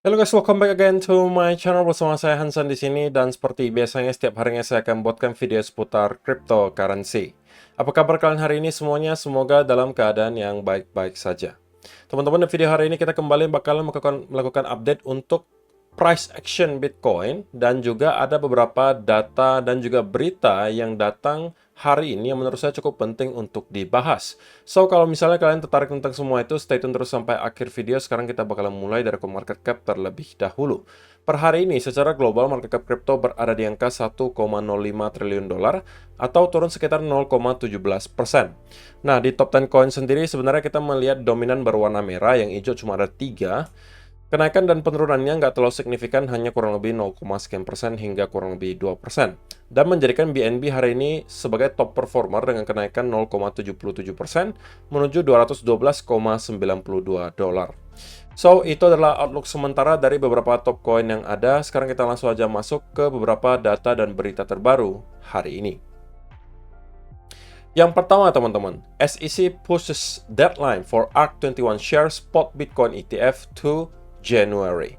Halo guys, welcome back again to my channel bersama saya Hansan di sini dan seperti biasanya setiap harinya saya akan buatkan video seputar cryptocurrency. Apa kabar kalian hari ini semuanya? Semoga dalam keadaan yang baik-baik saja. Teman-teman, di video hari ini kita kembali bakalan melakukan update untuk price action Bitcoin dan juga ada beberapa data dan juga berita yang datang hari ini yang menurut saya cukup penting untuk dibahas. So, kalau misalnya kalian tertarik tentang semua itu, stay tune terus sampai akhir video. Sekarang kita bakalan mulai dari market cap terlebih dahulu. Per hari ini, secara global, market cap crypto berada di angka 1,05 triliun dolar atau turun sekitar 0,17%. Nah, di top 10 coin sendiri sebenarnya kita melihat dominan berwarna merah, yang hijau cuma ada 3. Kenaikan dan penurunannya nggak terlalu signifikan, hanya kurang lebih 0,sekian% hingga kurang lebih 2%. Dan menjadikan BNB hari ini sebagai top performer dengan kenaikan 0,77% menuju 212,92 dolar. So, itu adalah outlook sementara dari beberapa top coin yang ada. Sekarang kita langsung aja masuk ke beberapa data dan berita terbaru hari ini. Yang pertama teman-teman, SEC pushes deadline for ARK21 shares spot Bitcoin ETF to January.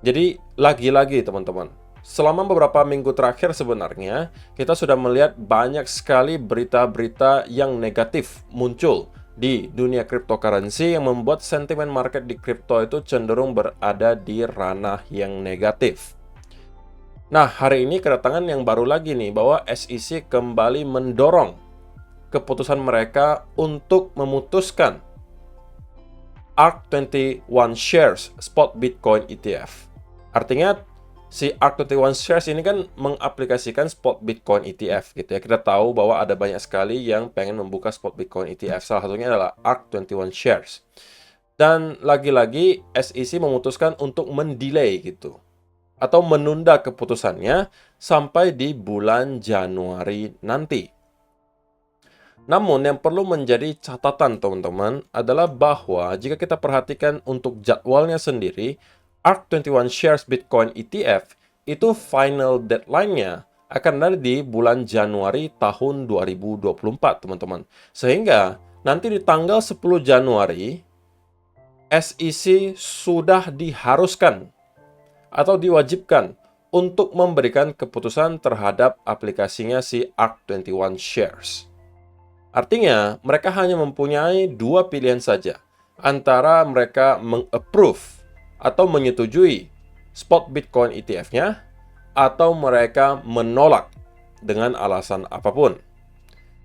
Jadi lagi-lagi teman-teman, selama beberapa minggu terakhir sebenarnya kita sudah melihat banyak sekali berita-berita yang negatif muncul di dunia cryptocurrency yang membuat sentimen market di kripto itu cenderung berada di ranah yang negatif. Nah, hari ini kedatangan yang baru lagi nih bahwa SEC kembali mendorong keputusan mereka untuk memutuskan ARK21 shares spot Bitcoin ETF. Artinya si ARK21 shares ini kan mengaplikasikan spot Bitcoin ETF gitu ya. Kita tahu bahwa ada banyak sekali yang pengen membuka spot Bitcoin ETF. Salah satunya adalah ARK21 shares. Dan lagi-lagi SEC memutuskan untuk mendelay gitu atau menunda keputusannya sampai di bulan Januari nanti. Namun yang perlu menjadi catatan teman-teman adalah bahwa jika kita perhatikan untuk jadwalnya sendiri, ARK21 shares Bitcoin ETF itu final deadline-nya akan ada di bulan Januari tahun 2024 teman-teman. Sehingga nanti di tanggal 10 Januari SEC sudah diharuskan atau diwajibkan untuk memberikan keputusan terhadap aplikasinya si ARK21 shares. Artinya, mereka hanya mempunyai dua pilihan saja, antara mereka meng-approve atau menyetujui spot Bitcoin ETF-nya, atau mereka menolak dengan alasan apapun.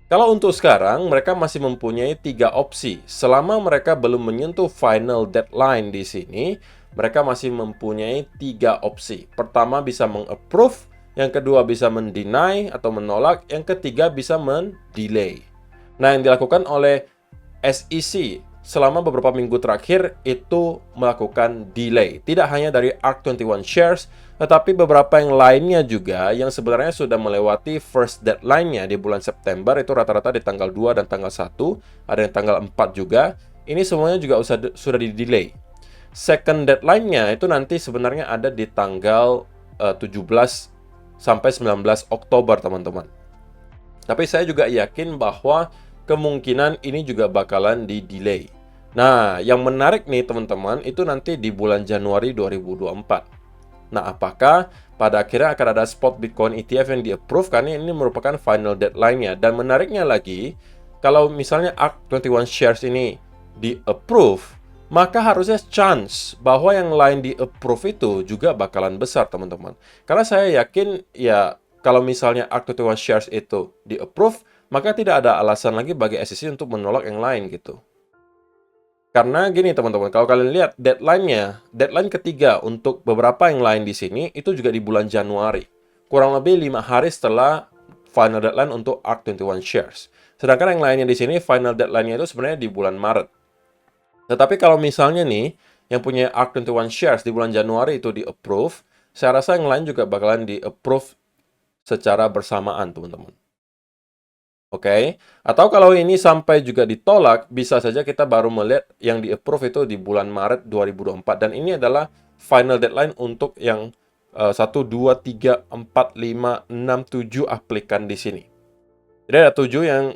Kalau untuk sekarang, mereka masih mempunyai 3 opsi. Selama mereka belum menyentuh final deadline di sini, mereka masih mempunyai 3 opsi. Pertama bisa meng-approve, yang kedua bisa men-deny atau menolak, yang ketiga bisa men-delay. Nah, yang dilakukan oleh SEC selama beberapa minggu terakhir itu melakukan delay. Tidak hanya dari ARK21 shares, tetapi beberapa yang lainnya juga yang sebenarnya sudah melewati first deadline-nya di bulan September, itu rata-rata di tanggal 2 dan tanggal 1, ada yang tanggal 4 juga. Ini semuanya juga sudah di-delay. Second deadline-nya itu nanti sebenarnya ada di tanggal 17 sampai 19 Oktober, teman-teman. Tapi saya juga yakin bahwa kemungkinan ini juga bakalan di-delay. Nah, yang menarik nih teman-teman, itu nanti di bulan Januari 2024. Nah, apakah pada akhirnya akan ada spot Bitcoin ETF yang di-approve? Karena ini merupakan final deadline-nya. Dan menariknya lagi, kalau misalnya ARK21 shares ini di-approve, maka harusnya chance bahwa yang lain di-approve itu juga bakalan besar, teman-teman. Karena saya yakin, ya, kalau misalnya ARK21 shares itu di-approve, maka tidak ada alasan lagi bagi SEC untuk menolak yang lain gitu. Karena gini teman-teman, kalau kalian lihat deadline-nya, deadline ketiga untuk beberapa yang lain di sini itu juga di bulan Januari. Kurang lebih 5 hari setelah final deadline untuk ARK21 shares. Sedangkan yang lainnya di sini final deadline-nya itu sebenarnya di bulan Maret. Tetapi kalau misalnya nih, yang punya ARK21 shares di bulan Januari itu di-approve, saya rasa yang lain juga bakalan di-approve secara bersamaan teman-teman. Oke, atau kalau ini sampai juga ditolak, bisa saja kita baru melihat yang di-approve itu di bulan Maret 2024. Dan ini adalah final deadline untuk yang 1, 2, 3, 4, 5, 6, 7 aplikan di sini. Jadi ada 7 yang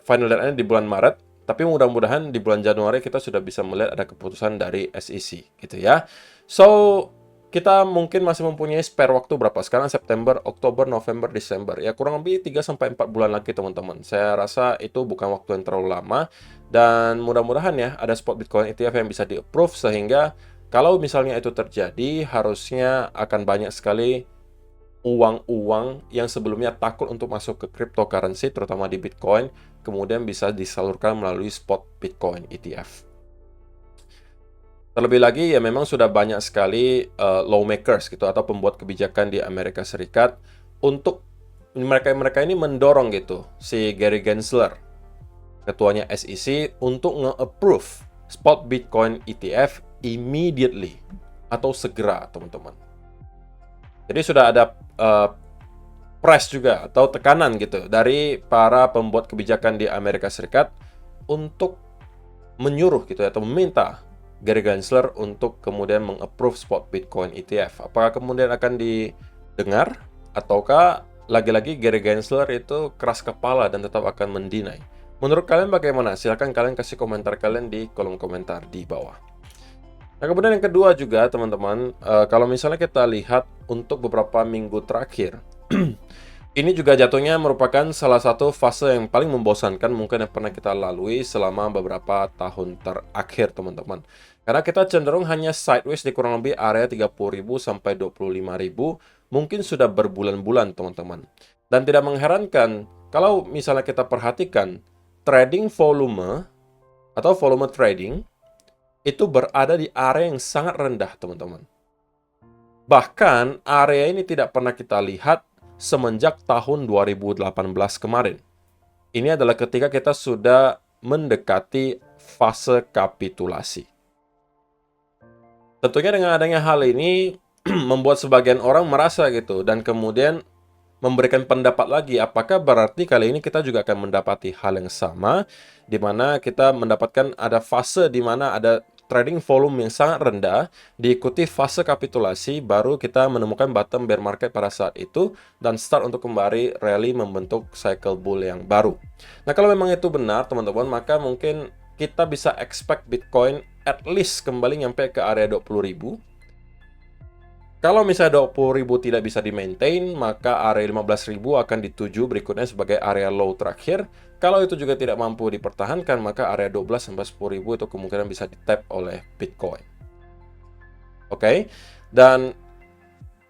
final deadline di bulan Maret, tapi mudah-mudahan di bulan Januari kita sudah bisa melihat ada keputusan dari SEC, gitu ya. So, kita mungkin masih mempunyai spare waktu berapa? Sekarang September, Oktober, November, Desember. Ya, kurang lebih 3-4 bulan lagi, teman-teman. Saya rasa itu bukan waktu yang terlalu lama. Dan mudah-mudahan ya, ada spot Bitcoin ETF yang bisa di-approve, sehingga kalau misalnya itu terjadi, harusnya akan banyak sekali uang-uang yang sebelumnya takut untuk masuk ke cryptocurrency, terutama di Bitcoin, kemudian bisa disalurkan melalui spot Bitcoin ETF. Terlebih lagi, ya memang sudah banyak sekali lawmakers gitu atau pembuat kebijakan di Amerika Serikat untuk mereka ini mendorong gitu si Gary Gensler, ketuanya SEC, untuk nge-approve spot Bitcoin ETF immediately atau segera, teman-teman. Jadi sudah ada press juga atau tekanan gitu dari para pembuat kebijakan di Amerika Serikat untuk menyuruh gitu atau meminta Gary Gensler untuk kemudian meng-approve spot Bitcoin ETF. Apakah kemudian akan didengar ataukah lagi-lagi Gary Gensler itu keras kepala dan tetap akan mendinai? Menurut kalian bagaimana? Silahkan kalian kasih komentar kalian di kolom komentar di bawah. Nah, kemudian yang kedua juga, teman-teman, kalau misalnya kita lihat untuk beberapa minggu terakhir, ini juga jatuhnya merupakan salah satu fase yang paling membosankan mungkin yang pernah kita lalui selama beberapa tahun terakhir, teman-teman. Karena kita cenderung hanya sideways di kurang lebih area 30.000 sampai 25.000, mungkin sudah berbulan-bulan, teman-teman. Dan tidak mengherankan kalau misalnya kita perhatikan trading volume atau volume trading itu berada di area yang sangat rendah, teman-teman. Bahkan area ini tidak pernah kita lihat semenjak tahun 2018 kemarin. Ini adalah ketika kita sudah mendekati fase kapitulasi. Tentunya dengan adanya hal ini membuat sebagian orang merasa gitu dan kemudian memberikan pendapat lagi, apakah berarti kali ini kita juga akan mendapati hal yang sama, di mana kita mendapatkan ada fase di mana ada trading volume yang sangat rendah, diikuti fase kapitulasi, baru kita menemukan bottom bear market pada saat itu, dan start untuk kembali rally membentuk cycle bull yang baru. Nah, kalau memang itu benar, teman-teman, maka mungkin kita bisa expect Bitcoin at least kembali nyampe ke area 20.000. Kalau misalnya 20.000 tidak bisa di-maintain, maka area 15.000 akan dituju berikutnya sebagai area low terakhir. Kalau itu juga tidak mampu dipertahankan, maka area 12 sampai 10.000 itu kemungkinan bisa di-tap oleh Bitcoin. Oke, dan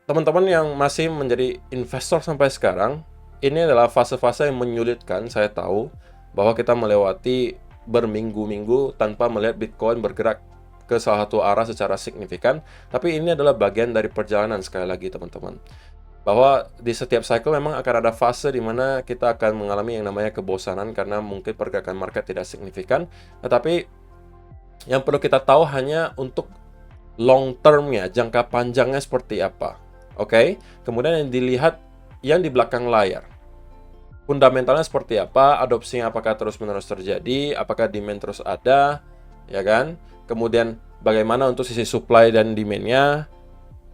teman-teman yang masih menjadi investor sampai sekarang, ini adalah fase-fase yang menyulitkan, saya tahu, bahwa kita melewati berminggu-minggu tanpa melihat Bitcoin bergerak ke salah satu arah secara signifikan, tapi ini adalah bagian dari perjalanan sekali lagi, teman-teman. Bahwa di setiap cycle memang akan ada fase di mana kita akan mengalami yang namanya kebosanan karena mungkin pergerakan market tidak signifikan, tetapi yang perlu kita tahu hanya untuk long term-nya, jangka panjangnya seperti apa. Oke? Kemudian yang dilihat yang di belakang layar. Fundamentalnya seperti apa, adopsinya apakah terus-menerus terjadi, apakah demand terus ada, ya kan? Kemudian bagaimana untuk sisi supply dan demand-nya.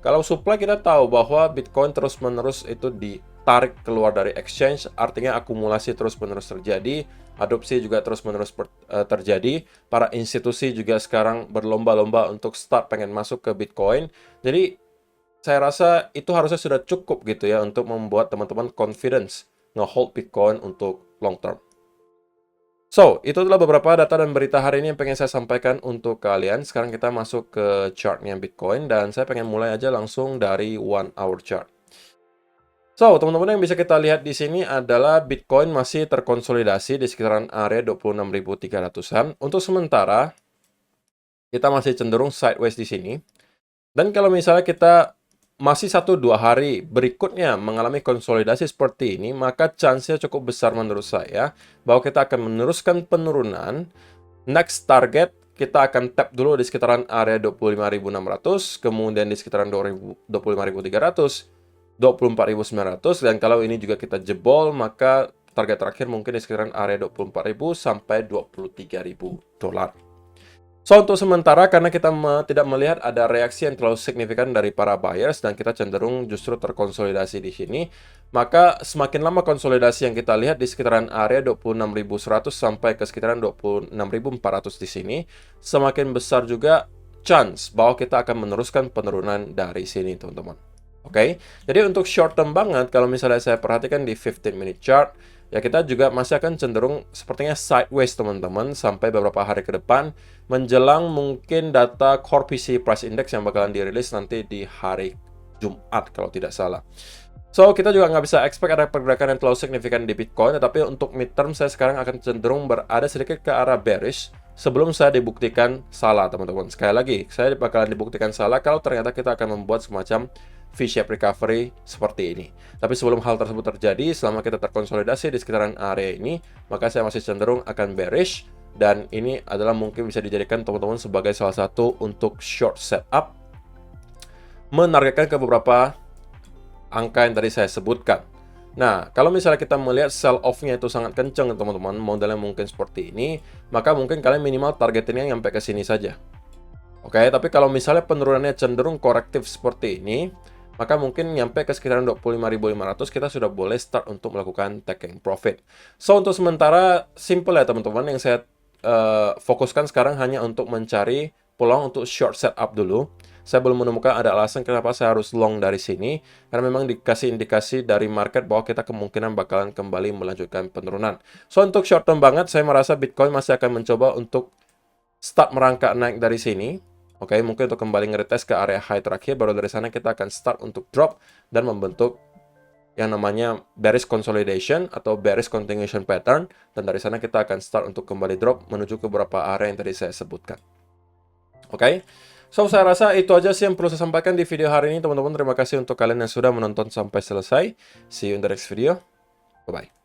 Kalau supply kita tahu bahwa Bitcoin terus-menerus itu ditarik keluar dari exchange, artinya akumulasi terus-menerus terjadi, adopsi juga terus-menerus terjadi, para institusi juga sekarang berlomba-lomba untuk start pengen masuk ke Bitcoin. Jadi saya rasa itu harusnya sudah cukup gitu ya untuk membuat teman-teman confidence nge-hold Bitcoin untuk long term. So, itu adalah beberapa data dan berita hari ini yang pengen saya sampaikan untuk kalian. Sekarang kita masuk ke chartnya Bitcoin, dan saya pengen mulai aja langsung dari 1 hour chart. So, teman-teman, yang bisa kita lihat di sini adalah Bitcoin masih terkonsolidasi di sekitaran area 26.300-an. Untuk sementara, kita masih cenderung sideways di sini. Dan kalau misalnya kita masih 1-2 hari berikutnya mengalami konsolidasi seperti ini, maka chance-nya cukup besar menurut saya bahwa kita akan meneruskan penurunan. Next target kita akan tap dulu di sekitaran area 25.600, kemudian di sekitaran 25.300, 24.900, dan kalau ini juga kita jebol, maka target terakhir mungkin di sekitaran area 24.000 sampai 23.000 dolar. So, untuk sementara, karena kita tidak melihat ada reaksi yang terlalu signifikan dari para buyers dan kita cenderung justru terkonsolidasi di sini, maka semakin lama konsolidasi yang kita lihat di sekitaran area 26.100 sampai ke sekitaran 26.400 di sini, semakin besar juga chance bahwa kita akan meneruskan penurunan dari sini, teman-teman. Oke, jadi untuk short term banget, kalau misalnya saya perhatikan di 15 minute chart, ya kita juga masih akan cenderung sepertinya sideways, teman-teman, sampai beberapa hari ke depan, menjelang mungkin data Core PCE Price Index yang bakalan dirilis nanti di hari Jumat, kalau tidak salah. So, kita juga nggak bisa expect ada pergerakan yang terlalu signifikan di Bitcoin, tetapi untuk midterm saya sekarang akan cenderung berada sedikit ke arah bearish, sebelum saya dibuktikan salah, teman-teman. Sekali lagi, saya bakalan dibuktikan salah kalau ternyata kita akan membuat semacam V-shape recovery seperti ini. Tapi sebelum hal tersebut terjadi, selama kita terkonsolidasi di sekitaran area ini, maka saya masih cenderung akan bearish, dan ini adalah mungkin bisa dijadikan teman-teman sebagai salah satu untuk short setup, menargetkan ke beberapa angka yang tadi saya sebutkan. Nah, kalau misalnya kita melihat sell off-nya itu sangat kenceng, teman-teman, modelnya mungkin seperti ini, maka mungkin kalian minimal targetinnya sampai ke sini saja. Oke, tapi kalau misalnya penurunannya cenderung korektif seperti ini, maka mungkin nyampe ke sekitaran 25.500 kita sudah boleh start untuk melakukan taking profit. So, untuk sementara simple ya, teman-teman, yang saya fokuskan sekarang hanya untuk mencari peluang untuk short setup dulu. Saya belum menemukan ada alasan kenapa saya harus long dari sini, karena memang dikasih indikasi dari market bahwa kita kemungkinan bakalan kembali melanjutkan penurunan. So, untuk short term banget, saya merasa Bitcoin masih akan mencoba untuk start merangkak naik dari sini. Oke, mungkin untuk kembali nge-retest ke area high terakhir, baru dari sana kita akan start untuk drop dan membentuk yang namanya bearish consolidation atau bearish continuation pattern, dan dari sana kita akan start untuk kembali drop menuju ke beberapa area yang tadi saya sebutkan. Oke, so saya rasa itu aja sih yang perlu saya sampaikan di video hari ini, teman-teman. Terima kasih untuk kalian yang sudah menonton sampai selesai. See you in the next video. Bye-bye.